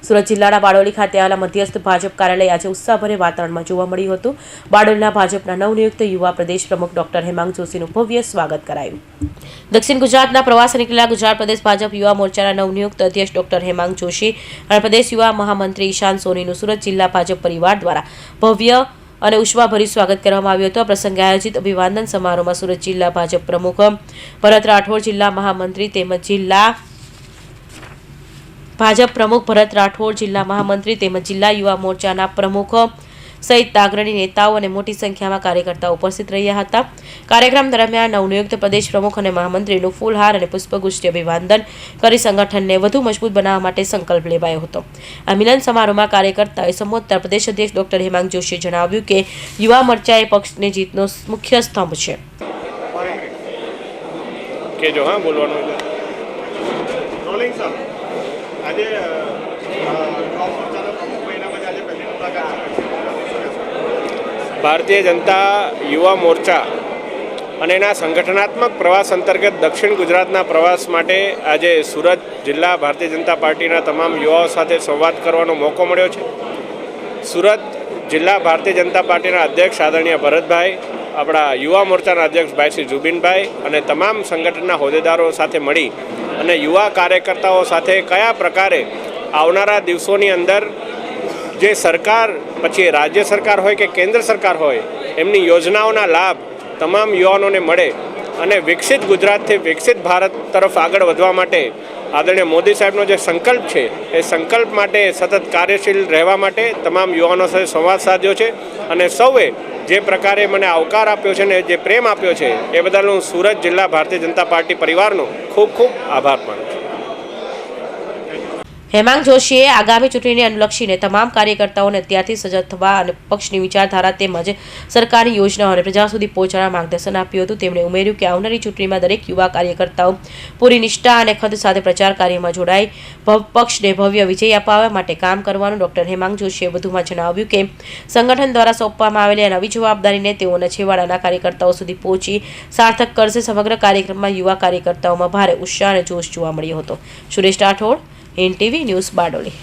સુરત જિલ્લાના બારડોલી ખાતે આવેલા મધ્યસ્થ ભાજપ કાર્યાલય આજે ઉત્સાહભરે વાતાવરણમાં જોવા મળ્યું હતું। બારડોલીના ભાજપના નવનિયુક્ત યુવા પ્રદેશ પ્રમુખ ડોક્ટર હેમાંગ જોશીનું ભવ્ય સ્વાગત કરાયું। દક્ષિણ ગુજરાતના પ્રવાસે નીકળેલા ગુજરાત પ્રદેશ ભાજપ યુવા મોરચાના નવનિયુક્ત અધ્યક્ષ ડોક્ટર હેમાંગ જોશી અને પ્રદેશ યુવા મહામંત્રી ઈશાન સોનીનું સુરત જિલ્લા ભાજપ પરિવાર દ્વારા ભવ્ય અને ઉષ્માભર્યું સ્વાગત કરવામાં આવ્યું હતું। આ પ્રસંગે આયોજિત અભિવાદન સમારોહમાં સુરત જિલ્લા ભાજપ પ્રમુખ ભરત રાઠોડ, જિલ્લા મહામંત્રી તેમજ જિલ્લા ભાજપ પ્રમુખ ભરત રાઠોડ, જિલ્લા મહામંત્રી તેમજ જિલ્લા યુવા મોરચાના પ્રમુખ સહિત અગ્રણી નેતાઓ અને મોટી સંખ્યામાં કાર્યકર્તાઓ ઉપસ્થિત રહ્યા હતા। કાર્યક્રમ દરમિયાન નવનિયુક્ત પ્રદેશ પ્રમુખ અને મહામંત્રીનું ફૂલહાર અને પુષ્પગુચ્છથી અભિવાદન કરી સંગઠનને વધુ મજબૂત બનાવવા માટે સંકલ્પ લેવાયો હતો। આ મિલન સમારોહમાં કાર્યકર્તાઓએ સંબોધતા પ્રદેશ અધ્યક્ષ ડોક્ટર હેમાંગ જોશીએ જણાવ્યું કે યુવા મોરચા એ પક્ષની જીતનો મુખ્ય સ્તંભ છે। ભારતીય જનતા યુવા મોરચા અને એના સંગઠનાત્મક પ્રવાસ અંતર્ગત દક્ષિણ ગુજરાતના પ્રવાસ માટે આજે સુરત જિલ્લા ભારતીય જનતા પાર્ટીના તમામ યુવાઓ સાથે સંવાદ કરવાનો મોકો મળ્યો છે। સુરત જિલ્લા ભારતીય જનતા પાર્ટીના અધ્યક્ષ આદરણીય ભરતભાઈ, આપણા યુવા મોરચાના અધ્યક્ષ ભાઈ શ્રી જુબીનભાઈ અને તમામ સંગઠનના હોદ્દેદારો સાથે મળી અને યુવા કાર્યકર્તાઓ સાથે કયા પ્રકારે આવનારા દિવસોની અંદર જે સરકાર, પછી રાજ્ય સરકાર હોય કે કેન્દ્ર સરકાર હોય, એમની યોજનાઓના લાભ તમામ યુવાનોને મળે અને વિકસિત ગુજરાતથી વિકસિત ભારત તરફ આગળ વધવા માટે આદરણીય મોદી સાહેબનો જે સંકલ્પ છે એ સંકલ્પ માટે સતત કાર્યશીલ રહેવા માટે તમામ યુવાનો સાથે સંવાદ સાધ્યો છે અને સૌએ જે પ્રકારે મને આવકાર આપ્યો છે ને જે પ્રેમ આપ્યો છે એ બદલ હું સુરત જિલ્લા ભારતીય જનતા પાર્ટી પરિવારનો ખૂબ ખૂબ આભાર માનું છું। હેમાંગ જોશીએ આગામી ચૂંટણીને અનુલક્ષીને તમામ કાર્યકર્તાઓને અત્યારથી સજગ થવા અને પક્ષની વિચારધારા તેમજ સરકારી યોજનાઓને પ્રજા સુધી પહોંચાડવા માર્ગદર્શન આપ્યું હતું। તેમણે ઉમેર્યું કે આવનારી ચૂંટણીમાં દરેક યુવા કાર્યકર્તાઓ પૂરી નિષ્ઠા અને ખંત સાથે પ્રચાર કાર્યમાં જોડાઈ પક્ષને ભવ્ય વિજય અપાવવા માટે કામ કરવાનું ડોક્ટર હેમાંગ જોશીએ વધુમાં જણાવ્યું કે સંગઠન દ્વારા સોંપવામાં આવેલી આ નવી જવાબદારીને તેઓના છેવાડાના કાર્યકર્તાઓ સુધી પહોંચી સાર્થક કરશે। સમગ્ર કાર્યક્રમમાં યુવા કાર્યકર્તાઓમાં ભારે ઉત્સાહ અને જોશ જોવા મળ્યો હતો। Suresh Rathod, NTV news, Bardoli.